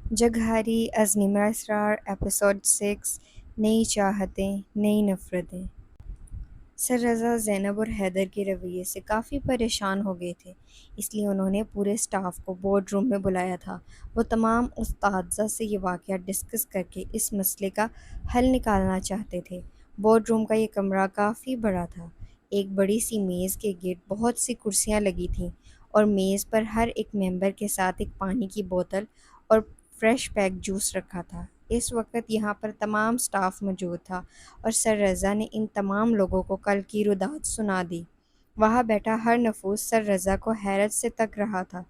جگہاری عظیم اسرار episode 6 نئی چاہتیں نئی نفرتیں۔ سر رضا زینب اور حیدر کے رویے سے کافی پریشان ہو گئے تھے، اس لیے انہوں نے پورے اسٹاف کو بورڈ روم میں بلایا تھا۔ وہ تمام اساتذہ سے یہ واقعہ ڈسکس کر کے اس مسئلے کا حل نکالنا چاہتے تھے۔ بورڈ روم کا یہ کمرہ کافی بڑا تھا۔ ایک بڑی سی میز کے گرد بہت سی کرسیاں لگی تھیں اور میز پر ہر ایک ممبر کے ساتھ ایک پانی کی بوتل اور فریش پیک جوس رکھا تھا۔ اس وقت یہاں پر تمام اسٹاف موجود تھا اور سر رضا نے ان تمام لوگوں کو کل کی رداعت سنا دی۔ وہاں بیٹھا ہر نفوس سر رضا کو حیرت سے تک رہا تھا۔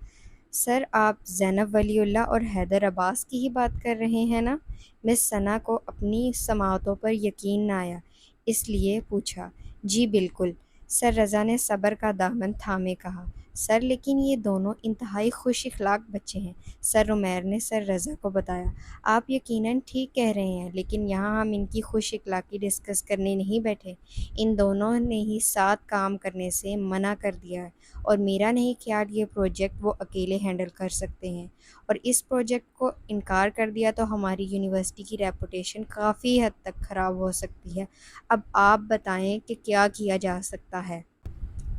سر، آپ زینب ولی اللہ اور حیدر عباس کی ہی بات کر رہے ہیں نا؟ مس ثنا کو اپنی سماعتوں پر یقین نہ آیا، اس لیے پوچھا۔ جی بالکل، سر رضا نے صبر کا دامن تھامے کہا۔ سر، لیکن یہ دونوں انتہائی خوش اخلاق بچے ہیں، سر عمیر نے سر رضا کو بتایا۔ آپ یقیناً ٹھیک کہہ رہے ہیں، لیکن یہاں ہم ان کی خوش اخلاقی ڈسکس کرنے نہیں بیٹھے۔ ان دونوں نے ہی ساتھ کام کرنے سے منع کر دیا ہے اور میرا نہیں خیال یہ پروجیکٹ وہ اکیلے ہینڈل کر سکتے ہیں، اور اس پروجیکٹ کو انکار کر دیا تو ہماری یونیورسٹی کی ریپوٹیشن کافی حد تک خراب ہو سکتی ہے۔ اب آپ بتائیں کہ کیا کیا جا سکتا ہے؟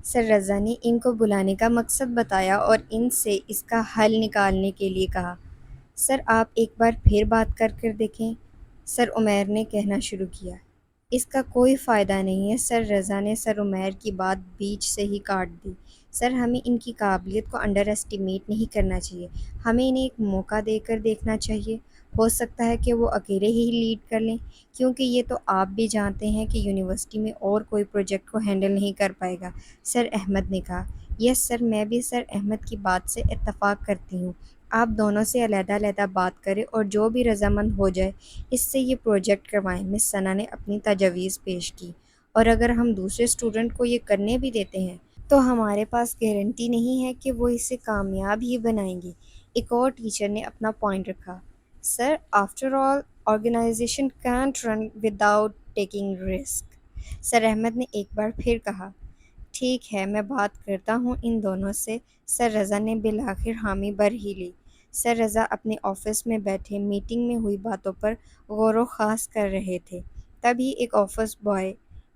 سر رضا نے ان کو بلانے کا مقصد بتایا اور ان سے اس کا حل نکالنے کے لیے کہا۔ سر، آپ ایک بار پھر بات کر دیکھیں، سر عمیر نے کہنا شروع کیا۔ اس کا کوئی فائدہ نہیں ہے، سر رضا نے سر عمیر کی بات بیچ سے ہی کاٹ دی۔ سر، ہمیں ان کی قابلیت کو انڈر ایسٹیمیٹ نہیں کرنا چاہیے، ہمیں انہیں ایک موقع دے کر دیکھنا چاہیے۔ ہو سکتا ہے کہ وہ اکیلے ہی لیڈ کر لیں، کیونکہ یہ تو آپ بھی جانتے ہیں کہ یونیورسٹی میں اور کوئی پروجیکٹ کو ہینڈل نہیں کر پائے گا، سر احمد نے کہا۔ یس سر، میں بھی سر احمد کی بات سے اتفاق کرتی ہوں۔ آپ دونوں سے علیحدہ علیحدہ بات کریں اور جو بھی رضامند ہو جائے اس سے یہ پروجیکٹ کروائیں، مس ثنا نے اپنی تجویز پیش کی۔ اور اگر ہم دوسرے اسٹوڈنٹ کو یہ کرنے بھی دیتے ہیں تو ہمارے پاس گارنٹی نہیں ہے کہ وہ اسے کامیاب ہی بنائیں گے، ایک اور ٹیچر نے اپنا پوائنٹ رکھا۔ Sir, after all organization can't run without taking risk, sir Ahmed نے ایک بار پھر کہا۔ ٹھیک ہے، میں بات کرتا ہوں ان دونوں سے، سر رضا نے بالآخر حامی بھر ہی لی۔ سر رضا اپنے آفس میں بیٹھے میٹنگ میں ہوئی باتوں پر غور و خوض کر رہے تھے، تبھی ایک آفس بوائے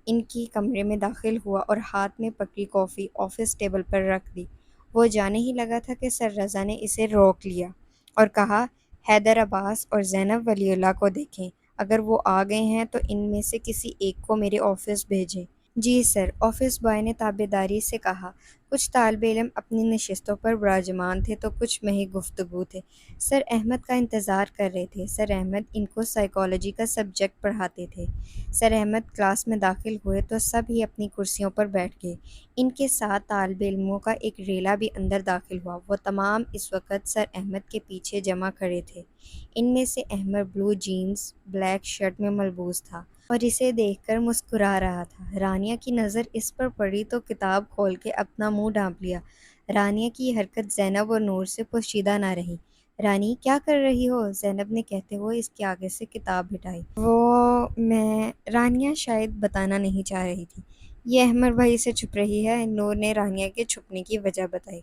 ان کی کمرے میں داخل ہوا اور ہاتھ میں پکی کافی آفس ٹیبل پر رکھ دی۔ وہ جانے ہی لگا تھا کہ سر رضا نے اسے روک لیا اور کہا، حیدر عباس اور زینب ولی اللہ کو دیکھیں، اگر وہ آ گئے ہیں تو ان میں سے کسی ایک کو میرے آفس بھیجیں۔ جی سر، آفس بوائے نے تابعداری سے کہا۔ کچھ طالب علم اپنی نشستوں پر براجمان تھے تو کچھ میں ہی گفتگو تھے، سر احمد کا انتظار کر رہے تھے۔ سر احمد ان کو سائیکالوجی کا سبجیکٹ پڑھاتے تھے۔ سر احمد کلاس میں داخل ہوئے تو سب ہی اپنی کرسیوں پر بیٹھ گئے۔ ان کے ساتھ طالب علموں کا ایک ریلا بھی اندر داخل ہوا۔ وہ تمام اس وقت سر احمد کے پیچھے جمع کھڑے تھے۔ ان میں سے احمد بلو جینز بلیک شرٹ میں ملبوس تھا اور اسے دیکھ کر مسکرا رہا تھا۔ رانیہ کی نظر اس پر پڑی تو کتاب کھول کے اپنا منہ ڈھانپ لیا۔ رانیہ کی یہ حرکت زینب اور نور سے پوشیدہ نہ رہی۔ رانی، کیا کر رہی ہو؟ زینب نے کہتے ہوئے اس کے آگے سے کتاب ہٹائی۔ میں رانیہ شاید بتانا نہیں چاہ رہی تھی۔ یہ احمد بھائی سے چھپ رہی ہے، نور نے رانیہ کے چھپنے کی وجہ بتائی۔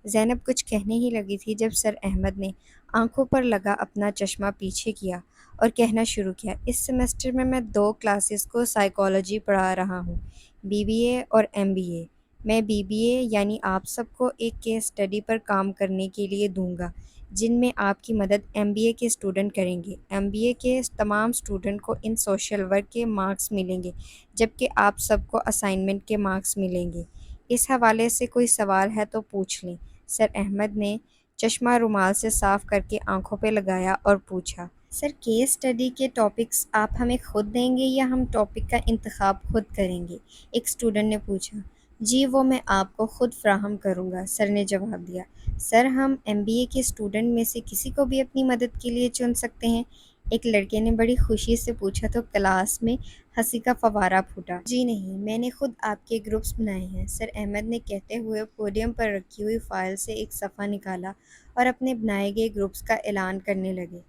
زینب کچھ کہنے ہی لگی تھی جب سر احمد نے آنکھوں پر لگا اپنا چشمہ پیچھے کیا اور کہنا شروع کیا۔ اس سیمسٹر میں 2 کلاسز کو سائیکالوجی پڑھا رہا ہوں، بی بی اے اور ایم بی اے۔ میں بی بی اے یعنی آپ سب کو ایک کیس اسٹڈی پر کام کرنے کے لیے دوں گا جن میں آپ کی مدد ایم بی اے کے اسٹوڈنٹ کریں گے۔ ایم بی اے کے تمام اسٹوڈنٹ کو ان سوشل ورک کے مارکس ملیں گے، جبکہ آپ سب کو اسائنمنٹ کے مارکس ملیں گے۔ اس حوالے سے کوئی سوال ہے تو پوچھ لیں۔ سر احمد نے چشمہ رومال سے صاف کر کے آنکھوں پہ لگایا اور پوچھا۔ سر، کیس اسٹڈی کے ٹاپکس آپ ہمیں خود دیں گے یا ہم ٹاپک کا انتخاب خود کریں گے؟ ایک اسٹوڈنٹ نے پوچھا۔ جی، وہ میں آپ کو خود فراہم کروں گا، سر نے جواب دیا۔ سر، ہم ایم بی اے کے اسٹوڈنٹ میں سے کسی کو بھی اپنی مدد کے لیے چن سکتے ہیں؟ ایک لڑکے نے بڑی خوشی سے پوچھا تو کلاس میں ہنسی کا فوارہ پھوٹا۔ جی نہیں، میں نے خود آپ کے گروپس بنائے ہیں، سر احمد نے کہتے ہوئے پوڈیم پر رکھی ہوئی فائل سے ایک صفحہ نکالا اور اپنے بنائے گئے گروپس کا اعلان کرنے لگے۔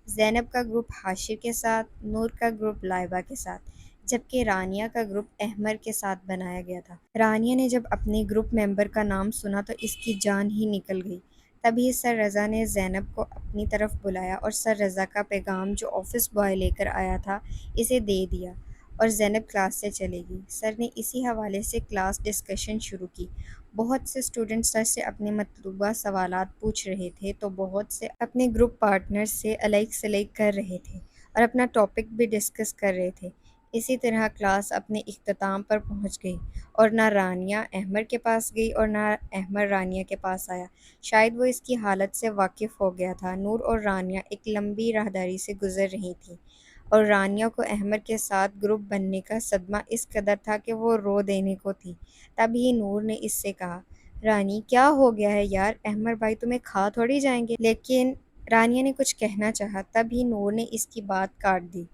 زینب کا گروپ حاشر کے ساتھ، نور کا گروپ لائبہ کے ساتھ، جبکہ رانیہ کا گروپ احمر کے ساتھ بنایا گیا تھا۔ رانیہ نے جب اپنے گروپ ممبر کا نام سنا تو اس کی جان ہی نکل گئی۔ تبھی سر رضا نے زینب کو اپنی طرف بلایا اور سر رضا کا پیغام جو آفس بوائے لے کر آیا تھا اسے دے دیا اور زینب کلاس سے چلے گئی۔ سر نے اسی حوالے سے کلاس ڈسکشن شروع کی۔ بہت سے اسٹوڈنٹ سر سے اپنے مطلوبہ سوالات پوچھ رہے تھے تو بہت سے اپنے گروپ پارٹنر سے الیک سلیک کر رہے تھے اور اپنا ٹاپک بھی ڈسکس کر رہے تھے۔ اسی طرح کلاس اپنے اختتام پر پہنچ گئی اور نہ رانیہ احمر کے پاس گئی اور نہ احمر رانیہ کے پاس آیا۔ شاید وہ اس کی حالت سے واقف ہو گیا تھا۔ نور اور رانیہ ایک لمبی راہداری سے گزر رہی تھیں اور رانیہ کو احمر کے ساتھ گروپ بننے کا صدمہ اس قدر تھا کہ وہ رو دینے کو تھی۔ تبھی نور نے اس سے کہا، رانی کیا ہو گیا ہے یار، احمر بھائی تمہیں کھا تھوڑی جائیں گے۔ لیکن رانیہ نے کچھ کہنا چاہا، تبھی نور نے اس کی بات کاٹ دی۔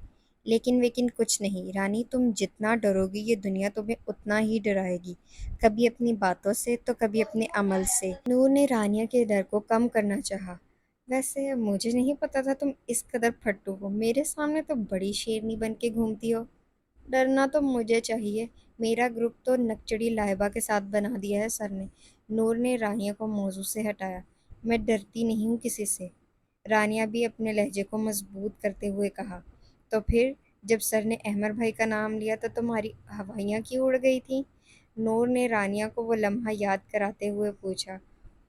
لیکن کچھ نہیں رانی، تم جتنا ڈرو گی یہ دنیا تمہیں اتنا ہی ڈرائے گی، کبھی اپنی باتوں سے تو کبھی اپنے عمل سے۔ نور نے رانیہ کے ڈر کو کم کرنا چاہا، ویسے مجھے نہیں پتا تھا تم اس قدر پھٹو ہو، میرے سامنے تو بڑی شیرنی بن کے گھومتی ہو۔ ڈرنا تو مجھے چاہیے، میرا گروپ تو نکچڑی لائبہ کے ساتھ بنا دیا ہے سر نے۔ نور نے رانیہ کو موضوع سے ہٹایا، میں ڈرتی نہیں ہوں کسی سے۔ رانیہ بھی اپنے لہجے کو مضبوط کرتے ہوئے کہا، تو پھر جب سر نے احمر بھائی کا نام لیا تو تمہاری ہوائیاں کیوں اڑ گئی تھیں؟ نور نے رانیہ کو وہ لمحہ یاد کراتے ہوئے پوچھا۔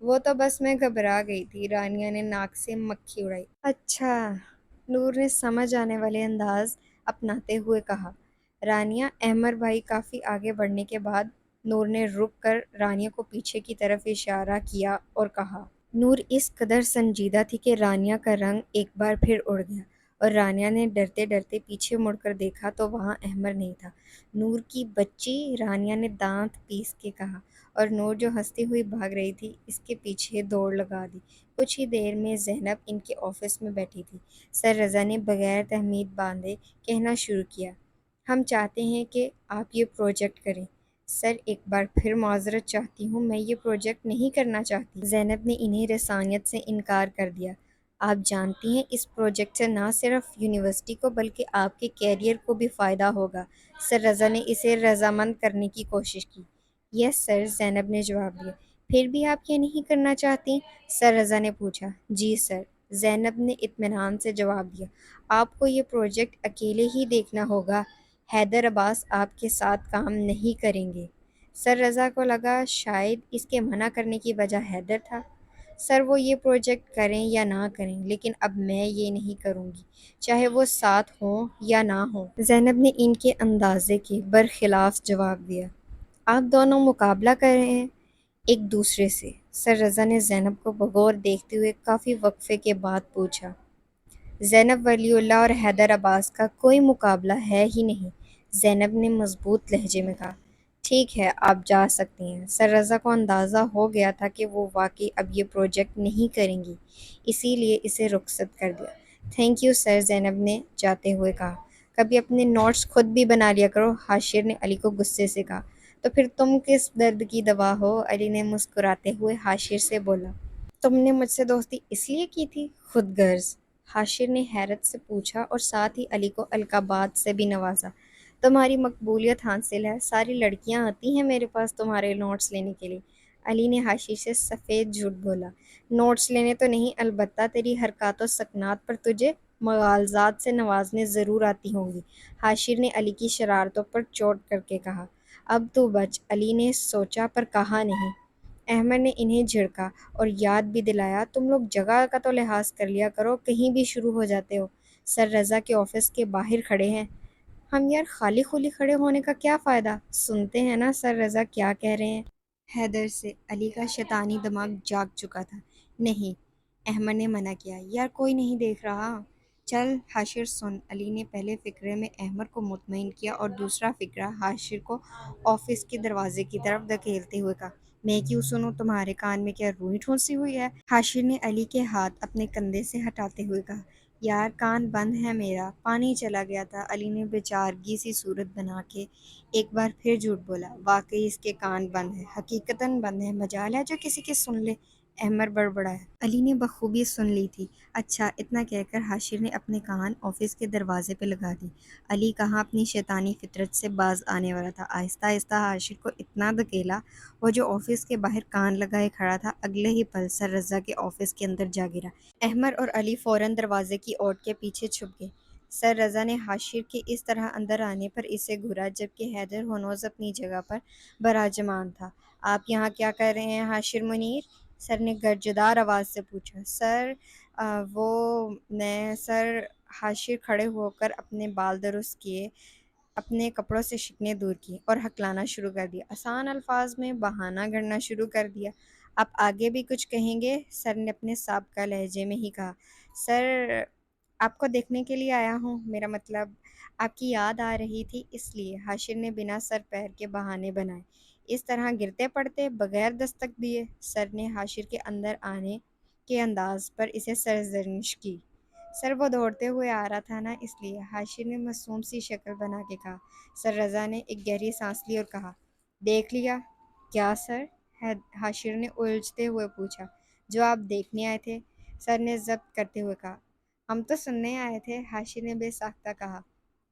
وہ تو بس میں گھبرا گئی تھی، رانیہ نے ناک سے مکھی اڑائی۔ اچھا، نور نے سمجھ آنے والے انداز اپناتے ہوئے کہا۔ رانیہ احمر بھائی کافی آگے بڑھنے کے بعد نور نے رک کر رانیہ کو پیچھے کی طرف اشارہ کیا اور کہا۔ نور اس قدر سنجیدہ تھی کہ رانیہ کا رنگ ایک بار پھر اڑ گیا اور رانیہ نے ڈرتے ڈرتے پیچھے مڑ کر دیکھا تو وہاں احمر نہیں تھا۔ نور کی بچی، رانیہ نے دانت پیس کے کہا اور نور جو ہنستی ہوئی بھاگ رہی تھی اس کے پیچھے دوڑ لگا دی۔ کچھ ہی دیر میں زینب ان کے آفس میں بیٹھی تھی۔ سر رضا نے بغیر تہمید باندھے کہنا شروع کیا، ہم چاہتے ہیں کہ آپ یہ پروجیکٹ کریں۔ سر ایک بار پھر معذرت چاہتی ہوں، میں یہ پروجیکٹ نہیں کرنا چاہتی۔ زینب نے انہیں رسانیت سے انکار کر دیا۔ آپ جانتی ہیں اس پروجیکٹ سے نہ صرف یونیورسٹی کو بلکہ آپ کے کیریئر کو بھی فائدہ ہوگا۔ سر رضا نے اسے رضامند کرنے کی کوشش کی۔ یس سر، زینب نے جواب دیا۔ پھر بھی آپ یہ نہیں کرنا چاہتی؟ سر رضا نے پوچھا۔ جی سر، زینب نے اطمینان سے جواب دیا۔ آپ کو یہ پروجیکٹ اکیلے ہی دیکھنا ہوگا، حیدر عباس آپ کے ساتھ کام نہیں کریں گے۔ سر رضا کو لگا شاید اس کے منع کرنے کی وجہ حیدر تھا۔ سر وہ یہ پروجیکٹ کریں یا نہ کریں، لیکن اب میں یہ نہیں کروں گی، چاہے وہ ساتھ ہوں یا نہ ہوں۔ زینب نے ان کے اندازے کے برخلاف جواب دیا۔ آپ دونوں مقابلہ کر رہے ہیں ایک دوسرے سے؟ سر رضا نے زینب کو بغور دیکھتے ہوئے کافی وقفے کے بعد پوچھا۔ زینب ولی اللہ اور حیدر عباس کا کوئی مقابلہ ہے ہی نہیں، زینب نے مضبوط لہجے میں کہا۔ ٹھیک ہے، آپ جا سکتی ہیں۔ سر رضا کو اندازہ ہو گیا تھا کہ وہ واقعی اب یہ پروجیکٹ نہیں کریں گی، اسی لیے اسے رخصت کر دیا۔ تھینک یو سر، زینب نے جاتے ہوئے کہا۔ کبھی اپنے نوٹس خود بھی بنا لیا کرو، حاشر نے علی کو غصے سے کہا۔ تو پھر تم کس درد کی دوا ہو، علی نے مسکراتے ہوئے حاشر سے بولا۔ تم نے مجھ سے دوستی اس لیے کی تھی، خود غرض؟ حاشر نے حیرت سے پوچھا اور ساتھ ہی علی کو القابات سے بھی نوازا۔ تمہاری مقبولیت حاصل ہے، ساری لڑکیاں آتی ہیں میرے پاس تمہارے نوٹس لینے کے لیے۔ علی نے حاشر سے سفید جھوٹ بولا۔ نوٹس لینے تو نہیں، البتہ تیری حرکات و سکنات پر تجھے مغالطات سے نوازنے ضرور آتی ہوں گی، حاشر نے علی کی شرارتوں پر چوٹ کر کے کہا۔ اب تو بچ، علی نے سوچا پر کہا نہیں۔ احمد نے انہیں جھڑکا اور یاد بھی دلایا، تم لوگ جگہ کا تو لحاظ کر لیا کرو، کہیں بھی شروع ہو جاتے ہو۔ سر رضا کے آفس کے باہر کھڑے ہیں ہم، یار خالی خلی کھڑے ہونے کا کیا فائدہ؟ سنتے ہیں نا سر رضا کیا کہہ رہے ہیں؟ حیدر سے علی کا شیطانی دماغ جاگ چکا تھا۔ نہیں، احمد نے منع کیا، یار کوئی نہیں دیکھ رہا۔ چل حاشر سن، علی نے پہلے فقرے میں احمد کو مطمئن کیا اور دوسرا فقرہ حاشر کو آفس کے دروازے کی طرف دھکیلتے ہوئے کہا۔ میں کیوں سنوں، تمہارے کان میں کیا روئی ٹھونسی ہوئی ہے؟ حاشر نے علی کے ہاتھ اپنے کندھے سے ہٹاتے ہوئے کہا۔ یار کان بند ہے میرا، پانی چلا گیا تھا، علی نے بیچارگی سی صورت بنا کے ایک بار پھر جھوٹ بولا۔ واقعی اس کے کان بند ہے، حقیقتاً بند ہے، مجال ہے جو کسی کے سن لے۔ احمد بڑبڑایا۔ علی نے بخوبی سن لی تھی۔ اچھا، اتنا کہہ کر حاشر نے اپنے کان آفس کے دروازے پہ لگا دی۔ علی کہاں اپنی شیطانی فطرت سے باز آنے والا تھا۔ آہستہ آہستہ حاشر کو اتنا دھکیلا، وہ جو آفس کے باہر کان لگائے کھڑا تھا اگلے ہی پل سر رضا کے آفس کے اندر جا گرا۔ احمد اور علی فوراً دروازے کی اوٹ کے پیچھے چھپ گئے۔ سر رضا نے حاشر کے اس طرح اندر آنے پر اسے گھورا، جبکہ حیدر ہنوز اپنی جگہ پر براجمان تھا۔ آپ یہاں کیا کر رہے ہیں حاشر منیر؟ سر نے گرجدار آواز سے پوچھا۔ سر وہ میں سر حاشر کھڑے ہو کر اپنے بال درست کیے، اپنے کپڑوں سے شکنیں دور کی اور ہکلانا شروع کر دیا، آسان الفاظ میں بہانہ گھڑنا شروع کر دیا۔ آپ آگے بھی کچھ کہیں گے؟ سر نے اپنے سابقہ لہجے میں ہی کہا۔ سر آپ کو دیکھنے کے لیے آیا ہوں، میرا مطلب آپ کی یاد آ رہی تھی اس لیے۔ حاشر نے بنا سر پیر کے بہانے بنائے۔ اس طرح گرتے پڑتے بغیر دستک دیے؟ سر نے حاشر کے اندر آنے کے انداز پر اسے سرزنش کی۔ سر وہ دوڑتے ہوئے آ رہا تھا نا، اس لیے، حاشر نے معصوم سی شکل بنا کے کہا۔ سر رضا نے ایک گہری سانس لی اور کہا، دیکھ لیا؟ کیا سر؟ حاشر نے الجھتے ہوئے پوچھا۔ جو آپ دیکھنے آئے تھے، سر نے ضبط کرتے ہوئے کہا۔ ہم تو سننے آئے تھے، حاشر نے بے ساختہ کہا۔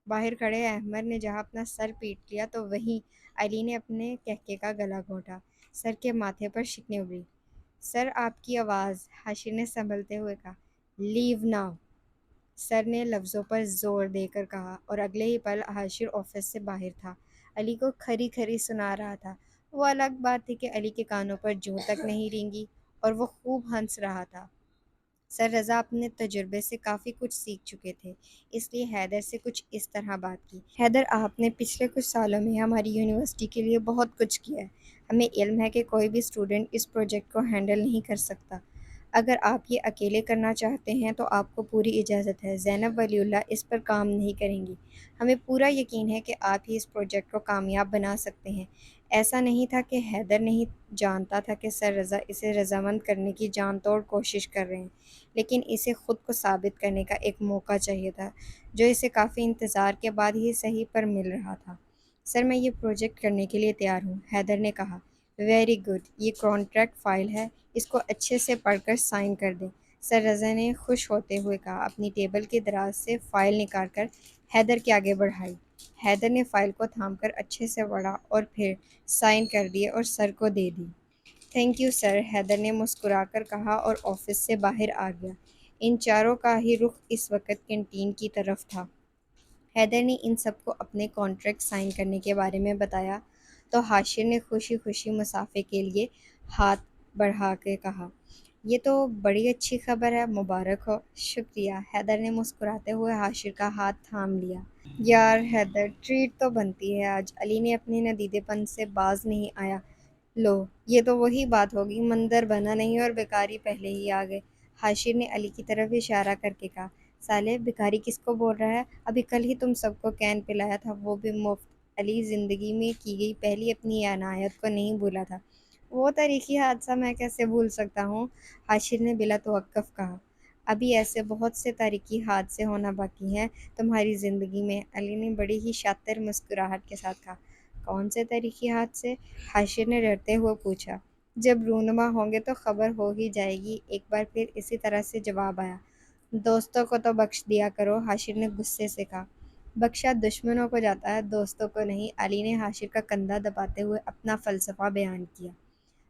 باہر کھڑے احمد نے جہاں اپنا سر پیٹ لیا تو وہیں علی نے اپنے کہکے کا گلا گھونٹا۔ سر کے ماتھے پر شکنیں ابھری۔ سر آپ کی آواز، حاشر نے سنبھلتے ہوئے کہا۔ لیو ناؤ، سر نے لفظوں پر زور دے کر کہا، اور اگلے ہی پل حاشر آفس سے باہر تھا، علی کو کھری کھری سنا رہا تھا۔ وہ الگ بات تھی کہ علی کے کانوں پر جوں تک نہیں رینگی، اور وہ خوب ہنس رہا تھا۔ سر رضا اپنے تجربے سے کافی کچھ سیکھ چکے تھے، اس لیے حیدر سے کچھ اس طرح بات کی۔ حیدر، آپ نے پچھلے کچھ سالوں میں ہماری یونیورسٹی کے لیے بہت کچھ کیا ہے۔ ہمیں علم ہے کہ کوئی بھی اسٹوڈنٹ اس پروجیکٹ کو ہینڈل نہیں کر سکتا۔ اگر آپ یہ اکیلے کرنا چاہتے ہیں تو آپ کو پوری اجازت ہے۔ زینب ولی اللہ اس پر کام نہیں کریں گی۔ ہمیں پورا یقین ہے کہ آپ ہی اس پروجیکٹ کو کامیاب بنا سکتے ہیں۔ ایسا نہیں تھا کہ حیدر نہیں جانتا تھا کہ سر رضا اسے رضامند کرنے کی جان توڑ کوشش کر رہے ہیں، لیکن اسے خود کو ثابت کرنے کا ایک موقع چاہیے تھا، جو اسے کافی انتظار کے بعد ہی صحیح پر مل رہا تھا۔ سر میں یہ پروجیکٹ کرنے کے لیے تیار ہوں، حیدر نے کہا۔ ویری گڈ، یہ کانٹریکٹ فائل ہے، اس کو اچھے سے پڑھ کر سائن کر دیں، سر رضا نے خوش ہوتے ہوئے کہا۔ اپنی ٹیبل کے دراز سے فائل نکال کر حیدر کے آگے بڑھائی۔ حیدر نے فائل کو تھام کر اچھے سے پڑھا اور پھر سائن کر دیے اور سر کو دے دی۔ تھینک یو سر، حیدر نے مسکرا کر کہا اور آفس سے باہر آ گیا۔ ان چاروں کا ہی رخ اس وقت کینٹین کی طرف تھا۔ حیدر نے ان سب کو اپنے کانٹریکٹ سائن کرنے کے بارے میں بتایا تو حاشر نے خوشی خوشی مسافے کے لیے ہاتھ بڑھا کے کہا، یہ تو بڑی اچھی خبر ہے، مبارک ہو۔ شکریہ، حیدر نے مسکراتے ہوئے حاشر کا ہاتھ تھام لیا۔ یار حیدر، ٹریٹ تو بنتی ہے آج، علی نے اپنے ندیدے پن سے باز نہیں آیا۔ لو، یہ تو وہی بات ہوگی، مندر بنا نہیں اور بیکاری پہلے ہی آ گئے۔ حاشر نے علی کی طرف اشارہ کر کے کہا، سالے بیکاری کس کو بول رہا ہے؟ ابھی کل ہی تم سب کو کین پلایا تھا، وہ بھی مفت۔ علی زندگی میں کی گئی پہلی اپنی عنایت کو نہیں بھولا تھا۔ وہ تاریخی حادثہ میں کیسے بھول سکتا ہوں؟ حاشر نے بلا توقف کہا۔ ابھی ایسے بہت سے تاریخی حادثے ہونا باقی ہیں تمہاری زندگی میں، علی نے بڑی ہی شاطر مسکراہٹ کے ساتھ کہا۔ کون سے تاریخی حادثے؟ حاشر نے ڈرتے ہوئے پوچھا۔ جب رونما ہوں گے تو خبر ہو ہی جائے گی، ایک بار پھر اسی طرح سے جواب آیا۔ دوستوں کو تو بخش دیا کرو، حاشر نے غصے سے کہا۔ بخشا دشمنوں کو جاتا ہے، دوستوں کو نہیں، علی نے حاشر کا کندھا دباتے ہوئے اپنا فلسفہ بیان کیا۔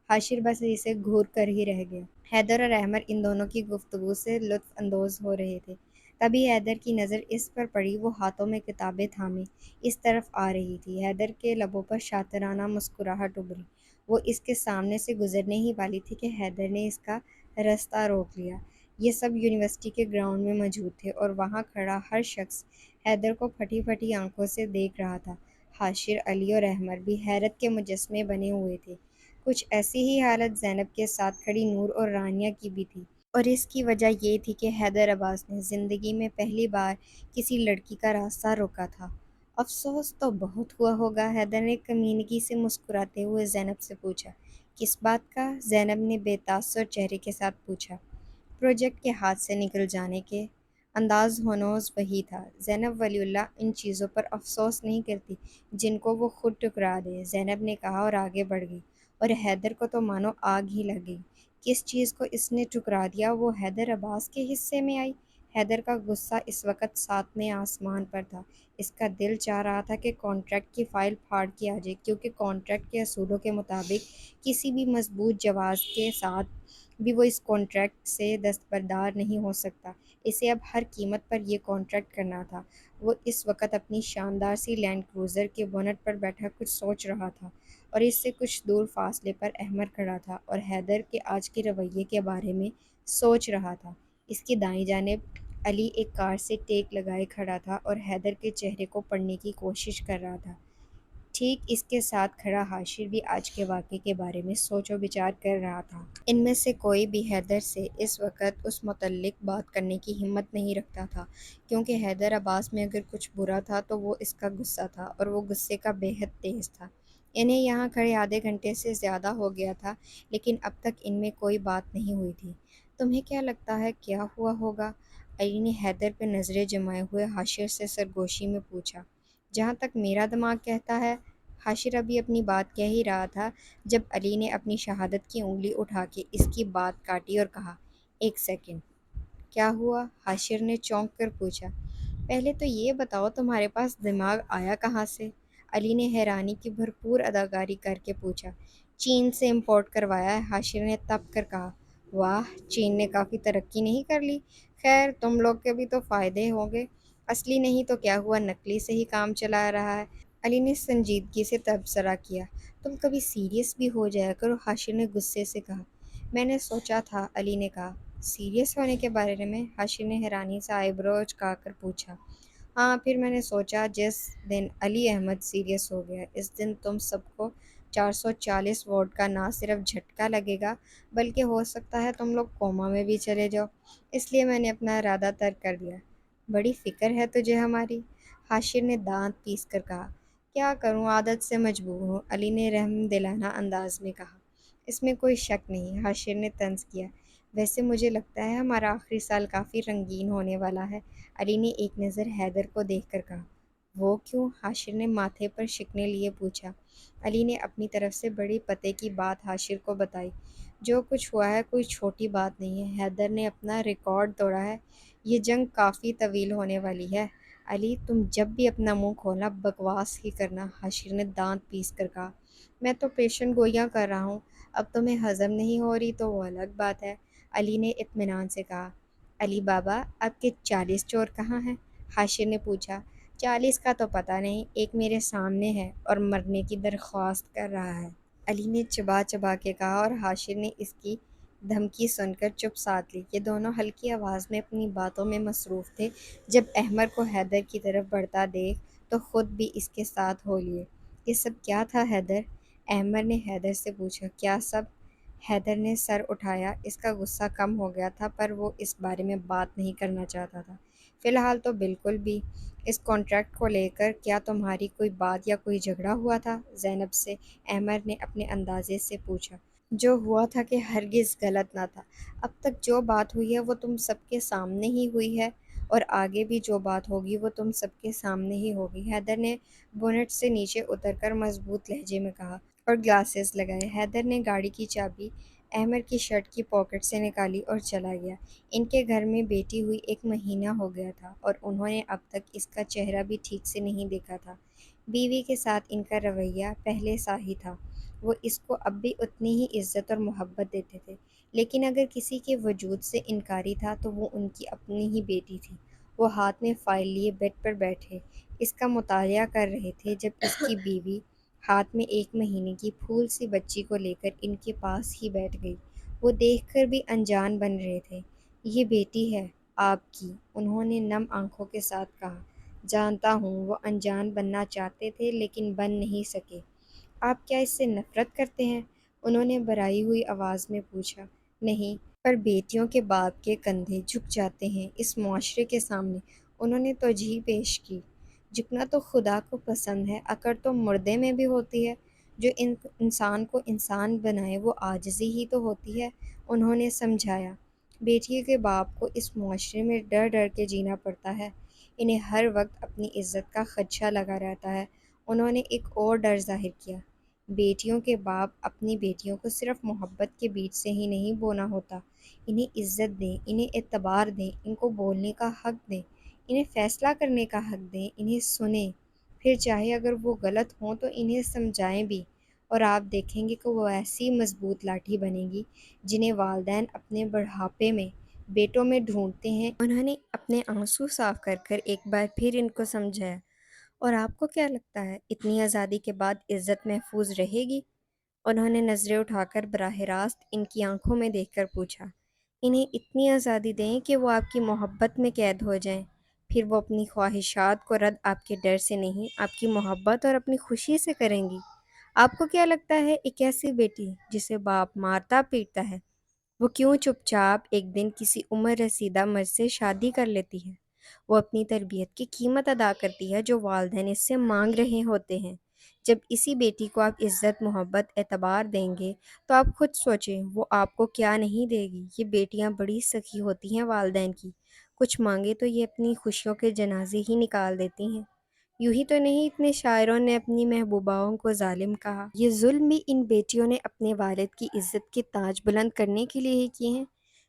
حاشر بس اسے گھور کر ہی رہ گیا۔ حیدر اور احمد ان دونوں کی گفتگو سے لطف اندوز ہو رہے تھے۔ تبھی حیدر کی نظر اس پر پڑی، وہ ہاتھوں میں کتابیں تھامے اس طرف آ رہی تھی۔ حیدر کے لبوں پر شاطرانہ مسکراہٹ ابھری۔ وہ اس کے سامنے سے گزرنے ہی والی تھی کہ حیدر نے اس کا رستہ روک لیا۔ یہ سب یونیورسٹی کے گراؤنڈ میں موجود تھے اور وہاں کھڑا ہر شخص حیدر کو پھٹی پھٹی آنکھوں سے دیکھ رہا تھا۔ حاشر، علی اور احمد بھی حیرت کے مجسمے بنے ہوئے تھے۔ کچھ ایسی ہی حالت زینب کے ساتھ کھڑی نور اور رانیہ کی بھی تھی، اور اس کی وجہ یہ تھی کہ حیدر عباس نے زندگی میں پہلی بار کسی لڑکی کا راستہ روکا تھا۔ افسوس تو بہت ہوا ہوگا، حیدر نے کمینگی سے مسکراتے ہوئے زینب سے پوچھا۔ کس بات کا؟ زینب نے بے تاثر چہرے کے ساتھ پوچھا۔ پروجیکٹ کے ہاتھ سے نکل جانے کے۔ انداز ہنوز وہی تھا۔ زینب ولی اللہ ان چیزوں پر افسوس نہیں کرتی جن کو وہ خود ٹکرا دے، زینب نے کہا اور آگے بڑھ گئی، اور حیدر کو تو مانو آگ ہی لگ گئی۔ کس چیز کو اس نے ٹھکرا دیا وہ حیدر عباس کے حصے میں آئی؟ حیدر کا غصہ اس وقت ساتویں آسمان پر تھا۔ اس کا دل چاہ رہا تھا کہ کانٹریکٹ کی فائل پھاڑ کے آ جائے، کیونکہ کانٹریکٹ کے اصولوں کے مطابق کسی بھی مضبوط جواز کے ساتھ بھی وہ اس کانٹریکٹ سے دستبردار نہیں ہو سکتا۔ اسے اب ہر قیمت پر یہ کانٹریکٹ کرنا تھا۔ وہ اس وقت اپنی شاندار سی لینڈ کروزر کے بونٹ پر بیٹھا کچھ سوچ رہا تھا، اور اس سے کچھ دور فاصلے پر احمد کھڑا تھا اور حیدر کے آج کے رویے کے بارے میں سوچ رہا تھا۔ اس کی دائیں جانب علی ایک کار سے ٹیک لگائے کھڑا تھا اور حیدر کے چہرے کو پڑھنے کی کوشش کر رہا تھا۔ ٹھیک اس کے ساتھ کھڑا حاشر بھی آج کے واقعے کے بارے میں سوچ و بچار کر رہا تھا۔ ان میں سے کوئی بھی حیدر سے اس وقت اس متعلق بات کرنے کی ہمت نہیں رکھتا تھا، کیونکہ حیدر عباس میں اگر کچھ برا تھا تو وہ اس کا غصہ تھا، اور وہ غصے کا بے حد تیز تھا۔ انہیں یہاں کھڑے آدھے گھنٹے سے زیادہ ہو گیا تھا، لیکن اب تک ان میں کوئی بات نہیں ہوئی تھی۔ تمہیں کیا لگتا ہے کیا ہوا ہوگا؟ علی نے حیدر پہ نظریں جمائے ہوئے حاشر سے سرگوشی میں پوچھا۔ جہاں تک میرا دماغ کہتا ہے، حاشر ابھی اپنی بات کہہ ہی رہا تھا جب علی نے اپنی شہادت کی انگلی اٹھا کے اس کی بات کاٹی اور کہا، ایک سیکنڈ، کیا ہوا؟ حاشر نے چونک کر پوچھا۔ پہلے تو یہ بتاؤ تمہارے پاس دماغ آیا کہاں سے؟ علی نے حیرانی کی بھرپور اداکاری کر کے پوچھا۔ چین سے امپورٹ کروایا ہے، حاشر نے تپ کر کہا۔ واہ، چین نے کافی ترقی نہیں کر لی؟ خیر، تم لوگ کے بھی تو فائدے ہوں گے۔ اصلی نہیں تو کیا ہوا، نقلی سے ہی کام چلا رہا ہے۔ علی نے سنجیدگی سے تبصرہ کیا۔ تم کبھی سیریس بھی ہو جایا کرو، حاشر نے غصے سے کہا۔ میں نے سوچا تھا، علی نے کہا۔ سیریس ہونے کے بارے میں؟ حاشر نے حیرانی سے آئی برو چکا کر پوچھا۔ ہاں، پھر میں نے سوچا جس دن علی احمد سیریس ہو گیا، اس دن تم سب کو 440 ووٹ کا نہ صرف جھٹکا لگے گا، بلکہ ہو سکتا ہے تم لوگ کوما میں بھی چلے جاؤ۔ اس لیے میں نے اپنا ارادہ ترک کر دیا۔ بڑی فکر ہے تجھے ہماری، حاشر نے دانت پیس کر کہا۔ کیا کروں، عادت سے مجبور ہوں، علی نے رحم دلانہ انداز میں کہا۔ اس میں کوئی شک نہیں، حاشر نے طنز کیا۔ ویسے مجھے لگتا ہے ہمارا آخری سال کافی رنگین ہونے والا ہے، علی نے ایک نظر حیدر کو دیکھ کر کہا۔ وہ کیوں؟ حاشر نے ماتھے پر شکنے لیے پوچھا۔ علی نے اپنی طرف سے بڑی پتے کی بات حاشر کو بتائی۔ جو کچھ ہوا ہے کوئی چھوٹی بات نہیں ہے، حیدر نے اپنا ریکارڈ توڑا ہے، یہ جنگ کافی طویل ہونے والی ہے۔ علی، تم جب بھی اپنا منہ کھولنا بکواس ہی کرنا، حاشر نے دانت پیس کر کہا۔ میں تو پیشن گوئیاں کر رہا ہوں، اب تمہیں ہضم نہیں ہو رہی تو وہ الگ بات ہے، علی نے اطمینان سے کہا۔ علی بابا، آپ کے 40 چور کہاں ہیں؟ حاشر نے پوچھا۔ 40 کا تو پتہ نہیں، ایک میرے سامنے ہے اور مرنے کی درخواست کر رہا ہے، علی نے چبا چبا کے کہا، اور حاشر نے اس کی دھمکی سن کر چپ سادھ لی۔ یہ دونوں ہلکی آواز میں اپنی باتوں میں مصروف تھے۔ جب احمد کو حیدر کی طرف بڑھتا دیکھ تو خود بھی اس کے ساتھ ہو لیے۔ یہ سب کیا تھا حیدر؟ احمد نے حیدر سے پوچھا۔ کیا سب؟ حیدر نے سر اٹھایا۔ اس کا غصہ کم ہو گیا تھا، پر وہ اس بارے میں بات نہیں کرنا چاہتا تھا۔ فی الحال تو بالکل بھی۔ اس کانٹریکٹ کو لے کر کیا تمہاری کوئی بات یا کوئی جھگڑا ہوا تھا زینب سے؟ احمد نے اپنے اندازے سے پوچھا۔ جو ہوا تھا کہ ہرگز غلط نہ تھا۔ اب تک جو بات ہوئی ہے وہ تم سب کے سامنے ہی ہوئی ہے، اور آگے بھی جو بات ہوگی وہ تم سب کے سامنے ہی ہوگی، حیدر نے بونٹ سے نیچے اتر کر مضبوط لہجے میں کہا، اور گلاسز لگائے۔ حیدر نے گاڑی کی چابی احمد کی شرٹ کی پاکٹ سے نکالی اور چلا گیا۔ ان کے گھر میں بیٹی ہوئی 1 مہینہ ہو گیا تھا، اور انہوں نے اب تک اس کا چہرہ بھی ٹھیک سے نہیں دیکھا تھا۔ بیوی کے ساتھ ان کا رویہ پہلے سا ہی تھا، وہ اس کو اب بھی اتنی ہی عزت اور محبت دیتے تھے، لیکن اگر کسی کے وجود سے انکاری تھا تو وہ ان کی اپنی ہی بیٹی تھی۔ وہ ہاتھ میں فائل لیے بیڈ پر بیٹھے اس کا مطالعہ کر رہے تھے جب اس کی بیوی ہاتھ میں 1 مہینے کی پھول سی بچی کو لے کر ان کے پاس ہی بیٹھ گئی۔ وہ دیکھ کر بھی انجان بن رہے تھے۔ یہ بیٹی ہے آپ کی، انہوں نے نم آنکھوں کے ساتھ کہا۔ جانتا ہوں، وہ انجان بننا چاہتے تھے لیکن بن نہیں سکے۔ آپ کیا اس سے نفرت کرتے ہیں؟ انہوں نے بھرائی ہوئی آواز میں پوچھا۔ نہیں، پر بیٹیوں کے باپ کے کندھے جھک جاتے ہیں اس معاشرے کے سامنے، انہوں نے توجیہ پیش کی۔ جھکنا تو خدا کو پسند ہے، اکڑ تو مردے میں بھی ہوتی ہے، جو انسان کو انسان بنائے وہ عاجزی ہی تو ہوتی ہے، انہوں نے سمجھایا۔ بیٹی کے باپ کو اس معاشرے میں ڈر ڈر کے جینا پڑتا ہے، انہیں ہر وقت اپنی عزت کا خدشہ لگا رہتا ہے، انہوں نے ایک اور ڈر ظاہر کیا۔ بیٹیوں کے باپ اپنی بیٹیوں کو صرف محبت کے بیج سے ہی نہیں بونا ہوتا، انہیں عزت دیں، انہیں اعتبار دیں، ان کو بولنے کا حق دیں، انہیں فیصلہ کرنے کا حق دیں، انہیں سنیں، پھر چاہے اگر وہ غلط ہوں تو انہیں سمجھائیں بھی، اور آپ دیکھیں گے کہ وہ ایسی مضبوط لاٹھی بنے گی جنہیں والدین اپنے بڑھاپے میں بیٹوں میں ڈھونڈتے ہیں۔ انہوں نے اپنے آنسو صاف کر کر ایک بار پھر ان کو سمجھایا، اور آپ کو کیا لگتا ہے اتنی آزادی کے بعد عزت محفوظ رہے گی؟ انہوں نے نظریں اٹھا کر براہ راست ان کی آنکھوں میں دیکھ کر پوچھا، انہیں اتنی آزادی دیں کہ وہ آپ کی محبت میں قید ہو جائیں، پھر وہ اپنی خواہشات کو رد آپ کے ڈر سے نہیں، آپ کی محبت اور اپنی خوشی سے کریں گی۔ آپ کو کیا لگتا ہے ایک ایسی بیٹی جسے باپ مارتا پیٹتا ہے، وہ کیوں چپ چاپ ایک دن کسی عمر رسیدہ مرد سے شادی کر لیتی ہے؟ وہ اپنی تربیت کی قیمت ادا کرتی ہے جو والدین اس سے مانگ رہے ہوتے ہیں۔ جب اسی بیٹی کو آپ عزت، محبت، اعتبار دیں گے تو آپ خود سوچیں وہ آپ کو کیا نہیں دے گی۔ یہ بیٹیاں بڑی سخی ہوتی ہیں والدین کی، کچھ مانگے تو یہ اپنی خوشیوں کے جنازے ہی نکال دیتی ہیں۔ یوں ہی تو نہیں اتنے شاعروں نے اپنی محبوباؤں کو ظالم کہا۔ یہ ظلم بھی ان بیٹیوں نے اپنے والد کی عزت کے تاج بلند کرنے کے لیے ہی کیے ہیں۔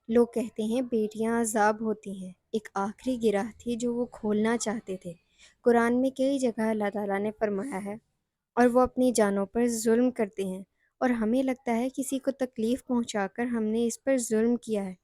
لوگ کہتے ہیں بیٹیاں عذاب ہوتی ہیں، ایک آخری گرہ تھی جو وہ کھولنا چاہتے تھے۔ قرآن میں کئی جگہ اللہ تعالیٰ نے فرمایا ہے، اور وہ اپنی جانوں پر ظلم کرتے ہیں، اور ہمیں لگتا ہے کسی کو تکلیف پہنچا کر ہم نے اس پر ظلم کیا ہے۔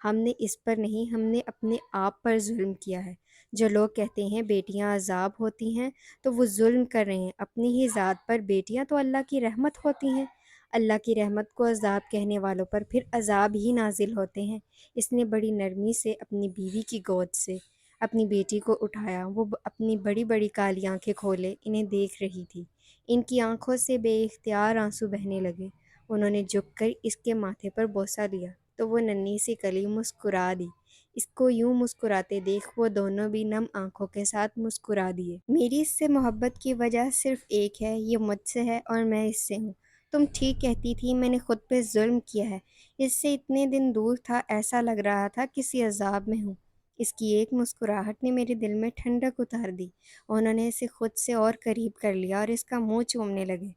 ہم نے اس پر نہیں، ہم نے اپنے آپ پر ظلم کیا ہے۔ جو لوگ کہتے ہیں بیٹیاں عذاب ہوتی ہیں تو وہ ظلم کر رہے ہیں اپنی ہی ذات پر۔ بیٹیاں تو اللہ کی رحمت ہوتی ہیں۔ اللہ کی رحمت کو عذاب کہنے والوں پر پھر عذاب ہی نازل ہوتے ہیں۔ اس نے بڑی نرمی سے اپنی بیوی کی گود سے اپنی بیٹی کو اٹھایا، وہ اپنی بڑی بڑی کالی آنکھیں کھولے انہیں دیکھ رہی تھی۔ ان کی آنکھوں سے بے اختیار آنسو بہنے لگے۔ انہوں نے جھک کر اس کے ماتھے پر بوسہ لیا تو وہ ننھی سی کلی مسکرا دی۔ اس کو یوں مسکراتے دیکھ وہ دونوں بھی نم آنکھوں کے ساتھ مسکرا دیے۔ میری اس سے محبت کی وجہ صرف ایک ہے، یہ مجھ سے ہے اور میں اس سے ہوں۔ تم ٹھیک کہتی تھی، میں نے خود پہ ظلم کیا ہے، اس سے اتنے دن دور تھا، ایسا لگ رہا تھا کسی عذاب میں ہوں۔ اس کی ایک مسکراہٹ نے میرے دل میں ٹھنڈک اتار دی۔ انہوں نے اسے خود سے اور قریب کر لیا اور اس کا منہ چومنے لگے۔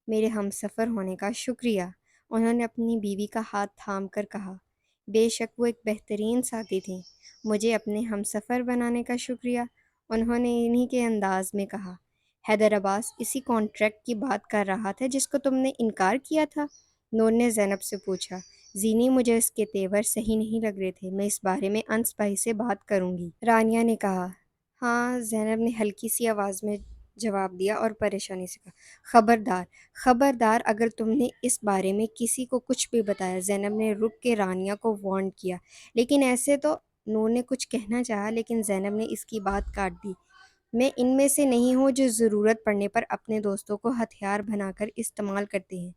میرے ہم سفر ہونے کا شکریہ، انہوں نے اپنی بیوی کا ہاتھ تھام کر کہا۔ بے شک وہ ایک بہترین ساتھی تھیں۔ مجھے اپنے ہم سفر بنانے کا شکریہ، انہوں نے انہی کے انداز میں کہا۔ حیدر عباس اسی کانٹریکٹ کی بات کر رہا تھا جس کو تم نے انکار کیا تھا؟ نور نے زینب سے پوچھا۔ زینی، مجھے اس کے تیور صحیح نہیں لگ رہے تھے، میں اس بارے میں انس بھائی سے بات کروں گی، رانیہ نے کہا۔ ہاں، زینب نے ہلکی سی آواز میں جواب دیا اور پریشانی سے کہا، خبردار، خبردار اگر تم نے اس بارے میں کسی کو کچھ بھی بتایا۔ زینب نے رک کے رانیہ کو وارن کیا، لیکن ایسے تو نور نے کچھ کہنا چاہا لیکن زینب نے اس کی بات کاٹ دی۔ میں ان میں سے نہیں ہوں جو ضرورت پڑنے پر اپنے دوستوں کو ہتھیار بنا کر استعمال کرتے ہیں۔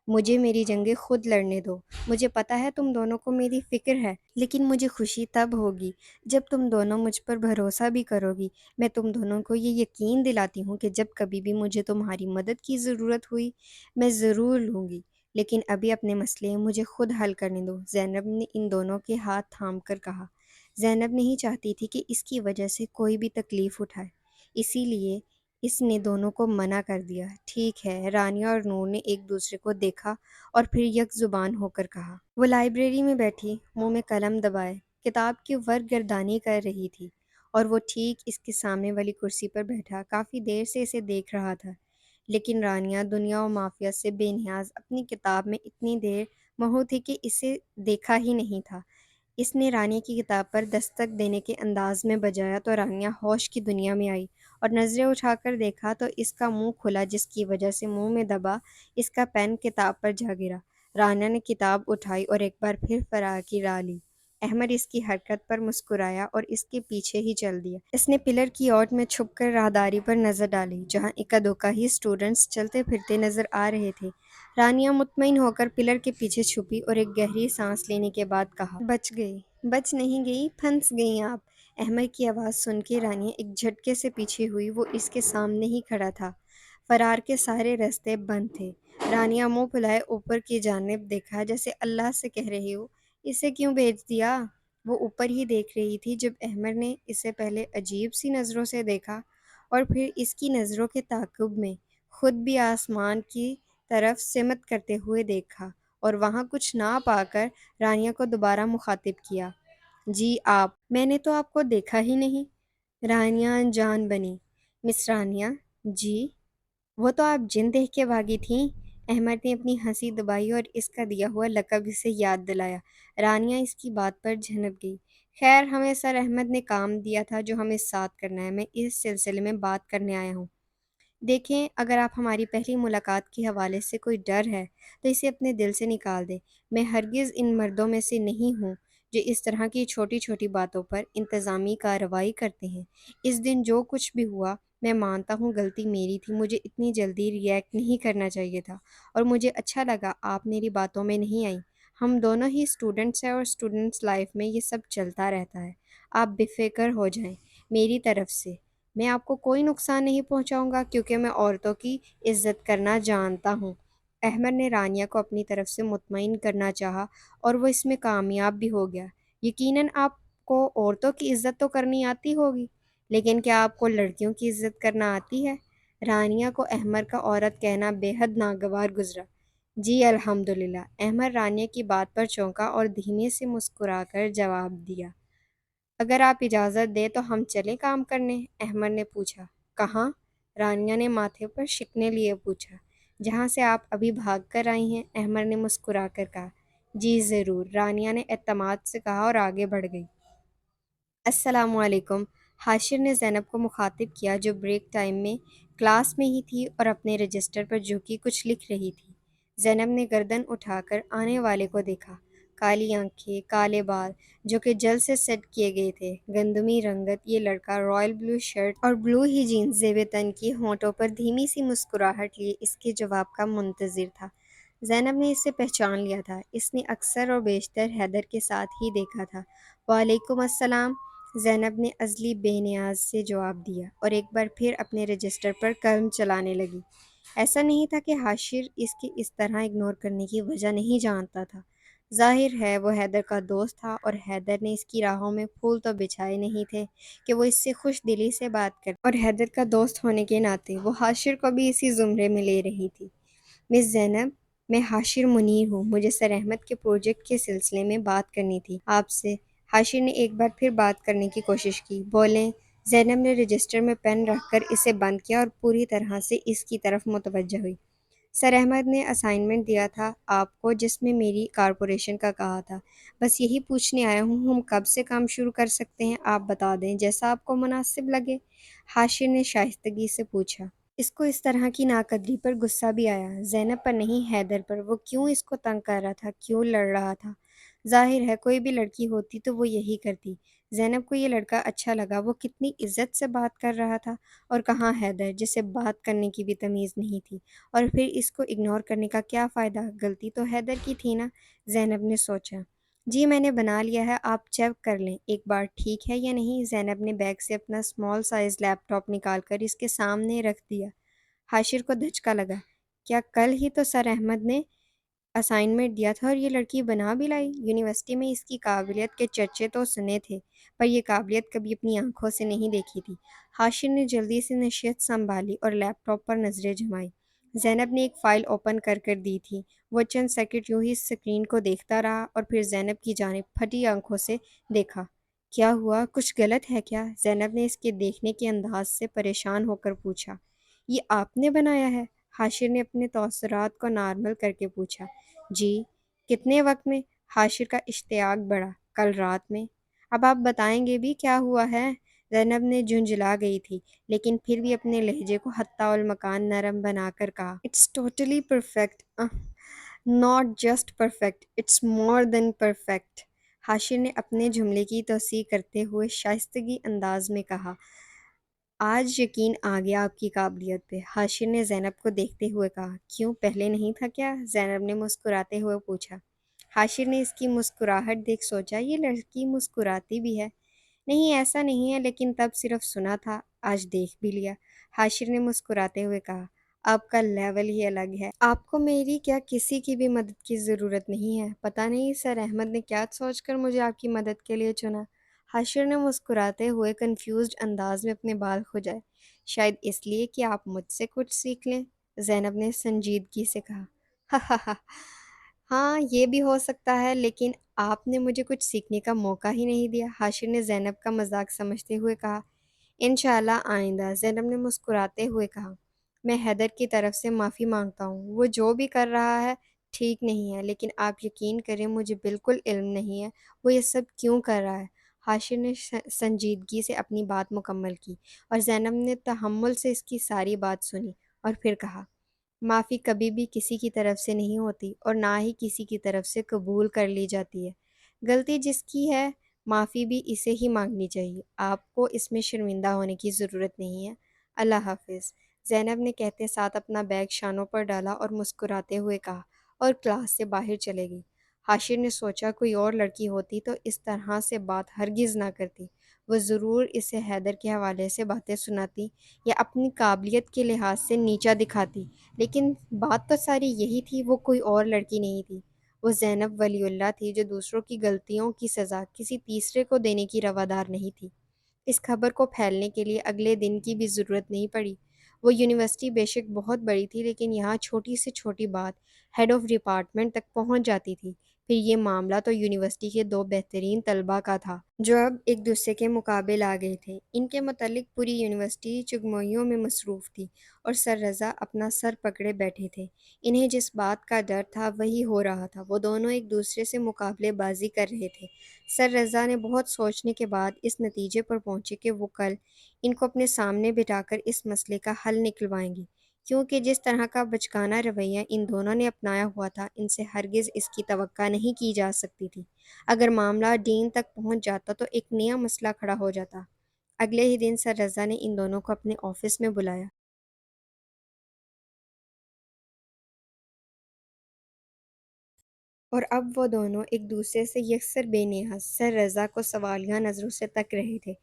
مجھے میری جنگیں خود لڑنے دو۔ مجھے پتا ہے تم دونوں کو میری فکر ہے، لیکن مجھے خوشی تب ہوگی جب تم دونوں مجھ پر بھروسہ بھی کرو گی۔ میں تم دونوں کو یہ یقین دلاتی ہوں کہ جب کبھی بھی مجھے تمہاری مدد کی ضرورت ہوئی میں ضرور لوں گی، لیکن ابھی اپنے مسئلے مجھے خود حل کرنے دو، زینب نے ان دونوں کے ہاتھ تھام کر کہا۔ زینب نہیں چاہتی تھی کہ اس کی وجہ سے کوئی بھی تکلیف اٹھائے، اسی لیے اس نے دونوں کو منع کر دیا۔ ٹھیک ہے، رانیہ اور نور نے ایک دوسرے کو دیکھا اور پھر یک زبان ہو کر کہا۔ وہ لائبریری میں بیٹھی، منہ میں قلم دبائے، کتاب کی ورق گردانی کر رہی تھی، اور وہ ٹھیک اس کے سامنے والی کرسی پر بیٹھا کافی دیر سے اسے دیکھ رہا تھا۔ لیکن رانیہ دنیا و مافیہ سے بے نیاز اپنی کتاب میں اتنی دیر مہو تھی کہ اسے دیکھا ہی نہیں تھا۔ اس نے رانیہ کی کتاب پر دستک دینے کے انداز میں بجایا تو رانیہ ہوش کی دنیا میں آئی اور نظریں اٹھا کر دیکھا تو اس کا منہ کھلا، جس کی وجہ سے منہ میں دبا اس کا پین کتاب پر جا گرا۔ رانیہ نے کتاب اٹھائی اور ایک بار پھر فرار کی راہ لی۔ احمد اس کی حرکت پر مسکرایا اور اس کے پیچھے ہی چل دیا۔ اس نے پلر کی اوٹ میں چھپ کر راہداری پر نظر ڈالی جہاں اکا دکا ہی اسٹوڈنٹس چلتے پھرتے نظر آ رہے تھے۔ رانیہ مطمئن ہو کر پلر کے پیچھے چھپی اور ایک گہری سانس لینے کے بعد کہا، بچ گئی۔ بچ نہیں گئی، پھنس گئی آپ۔ احمد کی آواز سن کے رانیہ ایک جھٹکے سے پیچھے ہوئی، وہ اس کے سامنے ہی کھڑا تھا۔ فرار کے سارے راستے بند تھے۔ رانیہ منہ پھلائے اوپر کی جانب دیکھا جیسے اللہ سے کہہ رہی ہو، اسے کیوں بھیج دیا؟ وہ اوپر ہی دیکھ رہی تھی جب احمد نے اسے پہلے عجیب سی نظروں سے دیکھا اور پھر اس کی نظروں کے تعاقب میں خود بھی آسمان کی طرف سمت کرتے ہوئے دیکھا اور وہاں کچھ نہ پا کر رانیہ کو دوبارہ مخاطب کیا۔ جی آپ، میں نے تو آپ کو دیکھا ہی نہیں۔ رانیہ جان بنی۔ مس رانیہ جی، وہ تو آپ جن دیکھ کے بھاگی تھیں۔ احمد نے اپنی ہنسی دبائی اور اس کا دیا ہوا لقب اسے یاد دلایا۔ رانیہ اس کی بات پر جھنک گئی۔ خیر، ہمیں سر احمد نے کام دیا تھا جو ہمیں ساتھ کرنا ہے، میں اس سلسلے میں بات کرنے آیا ہوں۔ دیکھیں، اگر آپ ہماری پہلی ملاقات کے حوالے سے کوئی ڈر ہے تو اسے اپنے دل سے نکال دیں۔ میں ہرگز ان مردوں میں سے نہیں ہوں جو اس طرح کی چھوٹی چھوٹی باتوں پر انتظامی کارروائی کرتے ہیں۔ اس دن جو کچھ بھی ہوا، میں مانتا ہوں غلطی میری تھی، مجھے اتنی جلدی ری ایکٹ نہیں کرنا چاہیے تھا، اور مجھے اچھا لگا آپ میری باتوں میں نہیں آئیں۔ ہم دونوں ہی اسٹوڈنٹس ہیں اور اسٹوڈنٹس لائف میں یہ سب چلتا رہتا ہے۔ آپ بے فکر ہو جائیں، میری طرف سے میں آپ کو کوئی نقصان نہیں پہنچاؤں گا، کیونکہ میں عورتوں کی عزت کرنا جانتا ہوں۔ احمد نے رانیہ کو اپنی طرف سے مطمئن کرنا چاہا اور وہ اس میں کامیاب بھی ہو گیا۔ یقیناً آپ کو عورتوں کی عزت تو کرنی آتی ہوگی، لیکن کیا آپ کو لڑکیوں کی عزت کرنا آتی ہے؟ رانیہ کو احمد کا عورت کہنا بے حد ناگوار گزرا۔ جی الحمدللہ۔ احمد رانیہ کی بات پر چونکا اور دھیمے سے مسکرا کر جواب دیا۔ اگر آپ اجازت دیں تو ہم چلیں کام کرنے؟ احمد نے پوچھا۔ کہاں؟ رانیہ نے ماتھے پر شکنے لیے پوچھا۔ جہاں سے آپ ابھی بھاگ کر آئی ہیں، احمد نے مسکرا کر کہا۔ جی ضرور، رانیہ نے اعتماد سے کہا اور آگے بڑھ گئی۔ السلام علیکم، حاشر نے زینب کو مخاطب کیا جو بریک ٹائم میں کلاس میں ہی تھی اور اپنے رجسٹر پر جھکی کچھ لکھ رہی تھی۔ زینب نے گردن اٹھا کر آنے والے کو دیکھا۔ کالی آنکھیں، کالے بال جو کہ جلد سے سیٹ کیے گئے تھے، گندمی رنگت، یہ لڑکا رائل بلو شرٹ اور بلو ہی جینز زیب تن کی، ہونٹوں پر دھیمی سی مسکراہٹ لیے اس کے جواب کا منتظر تھا۔ زینب نے اسے پہچان لیا تھا، اس نے اکثر اور بیشتر حیدر کے ساتھ ہی دیکھا تھا۔ وعلیکم السلام، زینب نے عذلی بے نیاز سے جواب دیا اور ایک بار پھر اپنے رجسٹر پر قلم چلانے لگی۔ ایسا نہیں تھا کہ حاشر اس کی اس طرح اگنور کرنے کی وجہ نہیں جانتا تھا۔ ظاہر ہے وہ حیدر کا دوست تھا اور حیدر نے اس کی راہوں میں پھول تو بچھائے نہیں تھے کہ وہ اس سے خوش دلی سے بات کرے، اور حیدر کا دوست ہونے کے ناطے وہ حاشر کو بھی اسی زمرے میں لے رہی تھی۔ مس زینب، میں حاشر منیر ہوں، مجھے سر احمد کے پروجیکٹ کے سلسلے میں بات کرنی تھی آپ سے۔ حاشر نے ایک بار پھر بات کرنے کی کوشش کی۔ بولیں۔ زینب نے رجسٹر میں پین رکھ کر اسے بند کیا اور پوری طرح سے اس کی طرف متوجہ ہوئی۔ سر احمد نے اسائنمنٹ دیا تھا آپ کو جس میں میری کارپوریشن کا کہا تھا، بس یہی پوچھنے آیا ہوں ہم کب سے کام شروع کر سکتے ہیں؟ آپ بتا دیں جیسا آپ کو مناسب لگے۔ حاشر نے شائستگی سے پوچھا۔ اس کو اس طرح کی ناقدری پر غصہ بھی آیا، زینب پر نہیں حیدر پر۔ وہ کیوں اس کو تنگ کر رہا تھا، کیوں لڑ رہا تھا؟ ظاہر ہے کوئی بھی لڑکی ہوتی تو وہ یہی کرتی۔ زینب کو یہ لڑکا اچھا لگا، وہ کتنی عزت سے بات کر رہا تھا، اور کہاں حیدر جسے بات کرنے کی بھی تمیز نہیں تھی، اور پھر اس کو اگنور کرنے کا کیا فائدہ؟ غلطی تو حیدر کی تھی نا؟ زینب نے سوچا۔ جی میں نے بنا لیا ہے، آپ چیک کر لیں ایک بار ٹھیک ہے یا نہیں؟ زینب نے بیگ سے اپنا اسمال سائز لیپ ٹاپ نکال کر اس کے سامنے رکھ دیا۔ حاشر کو دھچکا لگا۔ کیا کل ہی تو سر احمد نے اسائنمنٹ دیا تھا اور یہ لڑکی بنا بھی لائی؟ یونیورسٹی میں اس کی قابلیت کے چرچے تو سنے تھے، پر یہ قابلیت کبھی اپنی آنکھوں سے نہیں دیکھی تھی۔ حاشر نے جلدی سے نشست سنبھالی اور لیپ ٹاپ پر نظریں جمائی۔ زینب نے ایک فائل اوپن کر کر دی تھی۔ وہ چند سیکنڈ یوں ہی اسکرین کو دیکھتا رہا اور پھر زینب کی جانب پھٹی آنکھوں سے دیکھا۔ کیا ہوا، کچھ غلط ہے کیا؟ زینب نے اس کے دیکھنے کے انداز سے پریشان ہو کر پوچھا۔ یہ آپ نے بنایا ہے؟ حاشر نے اپنے تاثرات کو نارمل کر کے پوچھا۔ جی۔ کتنے وقت میں؟ حاشر کا اشتیاق بڑھا۔ کل رات میں۔ اب آپ بتائیں گے بھی کیا ہوا ہے؟ زینب نے جھنجھلا گئی تھی، لیکن پھر بھی اپنے لہجے کو حتی المکان نرم بنا کر کہا۔ It's totally perfect, not just perfect, it's more than perfect. Hashir نے اپنے جملے کی توسیع کرتے ہوئے شائستگی انداز میں کہا۔ آج یقین آ گیا آپ کی قابلیت پہ، حاشر نے زینب کو دیکھتے ہوئے کہا۔ کیوں، پہلے نہیں تھا کیا؟ زینب نے مسکراتے ہوئے پوچھا۔ حاشر نے اس کی مسکراہٹ دیکھ سوچا یہ لڑکی مسکراتی بھی ہے۔ نہیں ایسا نہیں ہے، لیکن تب صرف سنا تھا، آج دیکھ بھی لیا۔ حاشر نے مسکراتے ہوئے کہا۔ آپ کا لیول ہی الگ ہے۔ آپ کو میری کیا کسی کی بھی مدد کی ضرورت نہیں ہے؟ پتہ نہیں سر احمد نے کیا سوچ کر مجھے آپ کی مدد کے لیے چنا؟ حاشر نے مسکراتے ہوئے کنفیوزڈ انداز میں اپنے بال کھجائے۔ شاید اس لیے کہ آپ مجھ سے کچھ سیکھ لیں۔ زینب نے سنجیدگی سے کہا۔ ہا ہا ہا، ہاں یہ بھی ہو سکتا ہے، لیکن آپ نے مجھے کچھ سیکھنے کا موقع ہی نہیں دیا، حاشر نے زینب کا مذاق سمجھتے ہوئے کہا۔ انشاءاللہ آئندہ، زینب نے مسکراتے ہوئے کہا۔ میں حیدر کی طرف سے معافی مانگتا ہوں، وہ جو بھی کر رہا ہے ٹھیک نہیں ہے، لیکن آپ یقین کریں مجھے بالکل علم نہیں ہے وہ یہ سب کیوں کر رہا ہے۔ حاشر نے سنجیدگی سے اپنی بات مکمل کی، اور زینب نے تحمل سے اس کی ساری بات سنی، اور پھر کہا، معافی کبھی بھی کسی کی طرف سے نہیں ہوتی، اور نہ ہی کسی کی طرف سے قبول کر لی جاتی ہے۔ غلطی جس کی ہے، معافی بھی اسے ہی مانگنی چاہیے، آپ کو اس میں شرمندہ ہونے کی ضرورت نہیں ہے۔ اللہ حافظ، زینب نے کہتے ساتھ اپنا بیگ شانوں پر ڈالا اور مسکراتے ہوئے کہا، اور کلاس سے باہر چلے گئی۔ حاشر نے سوچا کوئی اور لڑکی ہوتی تو اس طرح سے بات ہرگز نہ کرتی، وہ ضرور اسے حیدر کے حوالے سے باتیں سناتی یا اپنی قابلیت کے لحاظ سے نیچا دکھاتی، لیکن بات تو ساری یہی تھی، وہ کوئی اور لڑکی نہیں تھی، وہ زینب ولی اللہ تھی جو دوسروں کی غلطیوں کی سزا کسی تیسرے کو دینے کی روادار نہیں تھی۔ اس خبر کو پھیلنے کے لیے اگلے دن کی بھی ضرورت نہیں پڑی۔ وہ یونیورسٹی بے شک بہت بڑی تھی، لیکن یہاں چھوٹی سے چھوٹی بات ہیڈ آف ڈپارٹمنٹ تک پہنچ جاتی تھی۔ پھر یہ معاملہ تو یونیورسٹی کے دو بہترین طلباء کا تھا جو اب ایک دوسرے کے مقابل آ گئے تھے۔ ان کے متعلق پوری یونیورسٹی چگموئیوں میں مصروف تھی، اور سر رضا اپنا سر پکڑے بیٹھے تھے۔ انہیں جس بات کا ڈر تھا وہی ہو رہا تھا، وہ دونوں ایک دوسرے سے مقابلے بازی کر رہے تھے۔ سر رضا نے بہت سوچنے کے بعد اس نتیجے پر پہنچے کہ وہ کل ان کو اپنے سامنے بٹھا کر اس مسئلے کا حل نکلوائیں گے، کیونکہ جس طرح کا بچکانہ رویہ ان دونوں نے اپنایا ہوا تھا، ان سے ہرگز اس کی توقع نہیں کی جا سکتی تھی۔ اگر معاملہ ڈین تک پہنچ جاتا تو ایک نیا مسئلہ کھڑا ہو جاتا۔ اگلے ہی دن سر رضا نے ان دونوں کو اپنے آفس میں بلایا، اور اب وہ دونوں ایک دوسرے سے یکسر بے نیاز سر رضا کو سوالیہ نظروں سے تک رہے تھے۔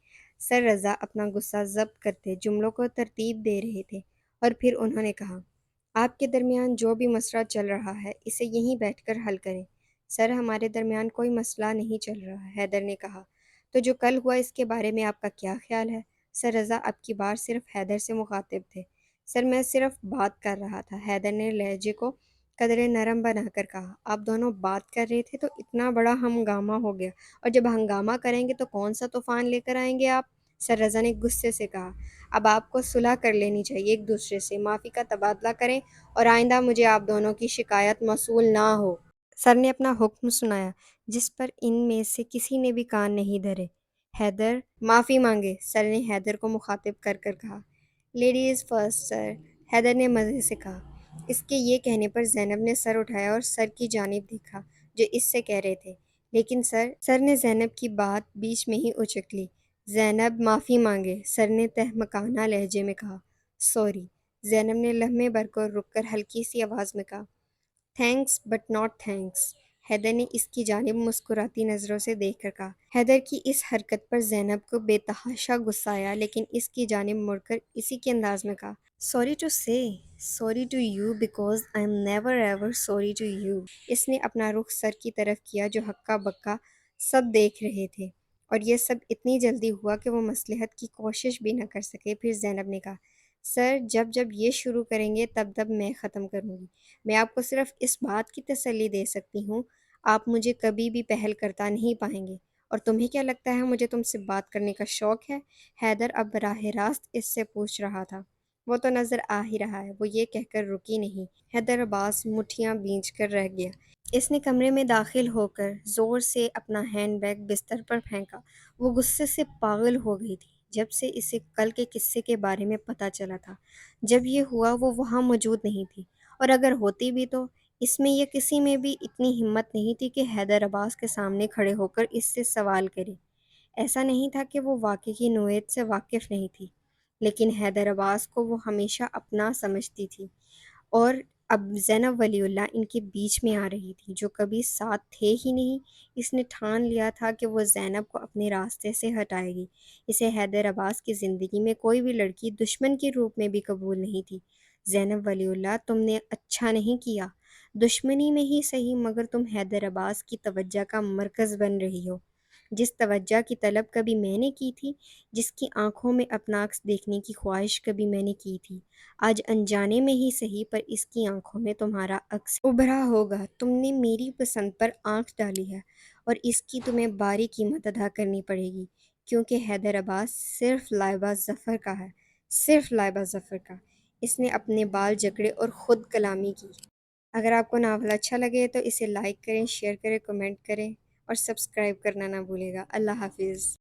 سر رضا اپنا غصہ ضبط کرتے جملوں کو ترتیب دے رہے تھے، اور پھر انہوں نے کہا، آپ کے درمیان جو بھی مسئلہ چل رہا ہے اسے یہیں بیٹھ کر حل کریں۔ سر ہمارے درمیان کوئی مسئلہ نہیں چل رہا، حیدر نے کہا۔ تو جو کل ہوا اس کے بارے میں آپ کا کیا خیال ہے؟ سر رضا اب کی بار صرف حیدر سے مخاطب تھے۔ سر میں صرف بات کر رہا تھا، حیدر نے لہجے کو قدرے نرم بنا کر کہا۔ آپ دونوں بات کر رہے تھے تو اتنا بڑا ہنگامہ ہو گیا، اور جب ہنگامہ کریں گے تو کون سا طوفان لے کر آئیں گے آپ؟ سر رضا نے غصے سے کہا۔ اب آپ کو صلح کر لینی چاہیے، ایک دوسرے سے معافی کا تبادلہ کریں، اور آئندہ مجھے آپ دونوں کی شکایت موصول نہ ہو۔ سر نے اپنا حکم سنایا، جس پر ان میں سے کسی نے بھی کان نہیں دھرے۔ حیدر معافی مانگے، سر نے حیدر کو مخاطب کر کر کہا۔ لیڈیز فرسٹ سر، حیدر نے مزے سے کہا۔ اس کے یہ کہنے پر زینب نے سر اٹھایا اور سر کی جانب دیکھا جو اس سے کہہ رہے تھے، لیکن سر نے زینب کی بات بیچ میں ہی اچک لی۔ زینب معافی مانگے، سر نے تہمکانہ لہجے میں کہا۔ سوری، زینب نے لمحے بھر کو رک کر ہلکی سی آواز میں کہا۔ Thanks but not thanks, Haider نے اس کی جانب مسکراتی نظروں سے دیکھ کر کہا۔ حیدر کی اس حرکت پر زینب کو بے تحاشا غصہ آیا، لیکن اس کی جانب مڑ کر اسی کے انداز میں کہا، sorry to say, sorry to you because I am never ever sorry to you. اس نے اپنا رخ سر کی طرف کیا جو ہکا بکا سب دیکھ رہے تھے، اور یہ سب اتنی جلدی ہوا کہ وہ مصلحت کی کوشش بھی نہ کر سکے۔ پھر زینب نے کہا، سر جب یہ شروع کریں گے تب میں ختم کروں گی۔ میں آپ کو صرف اس بات کی تسلی دے سکتی ہوں، آپ مجھے کبھی بھی پہل کرتا نہیں پائیں گے، اور تمہیں کیا لگتا ہے مجھے تم سے بات کرنے کا شوق ہے؟ حیدر اب براہ راست اس سے پوچھ رہا تھا۔ وہ تو نظر آ ہی رہا ہے، وہ یہ کہہ کر رکی نہیں۔ حیدر عباس مٹھیاں بھینچ کر رہ گیا۔ اس نے کمرے میں داخل ہو کر زور سے اپنا ہینڈ بیگ بستر پر پھینکا۔ وہ غصے سے پاگل ہو گئی تھی جب سے اسے کل کے قصے کے بارے میں پتہ چلا تھا۔ جب یہ ہوا وہ وہاں موجود نہیں تھی، اور اگر ہوتی بھی تو اس میں یا کسی میں بھی اتنی ہمت نہیں تھی کہ حیدر عباس کے سامنے کھڑے ہو کر اس سے سوال کرے۔ ایسا نہیں تھا کہ وہ واقعے کی نوعیت سے واقف نہیں تھی، لیکن حیدر عباس کو وہ ہمیشہ اپنا سمجھتی تھی، اور اب زینب ولی اللہ ان کے بیچ میں آ رہی تھی جو کبھی ساتھ تھے ہی نہیں۔ اس نے ٹھان لیا تھا کہ وہ زینب کو اپنے راستے سے ہٹائے گی۔ اسے حیدر عباس کی زندگی میں کوئی بھی لڑکی دشمن کے روپ میں بھی قبول نہیں تھی۔ زینب ولی اللہ، تم نے اچھا نہیں کیا، دشمنی میں ہی صحیح، مگر تم حیدر عباس کی توجہ کا مرکز بن رہی ہو۔ جس توجہ کی طلب کبھی میں نے کی تھی، جس کی آنکھوں میں اپنا عکس دیکھنے کی خواہش کبھی میں نے کی تھی، آج انجانے میں ہی صحیح پر اس کی آنکھوں میں تمہارا عکس ابھرا ہوگا۔ تم نے میری پسند پر آنکھ ڈالی ہے اور اس کی تمہیں باری قیمت ادا کرنی پڑے گی، کیونکہ حیدر عباس صرف لائبہ ظفر کا ہے، صرف لائبہ ظفر کا۔ اس نے اپنے بال جکڑے اور خود کلامی کی۔ اگر آپ کو ناول اچھا لگے تو اسے لائک کریں، شیئر کریں، کمنٹ کریں اور سبسکرائب کرنا نہ بھولے گا۔ اللہ حافظ۔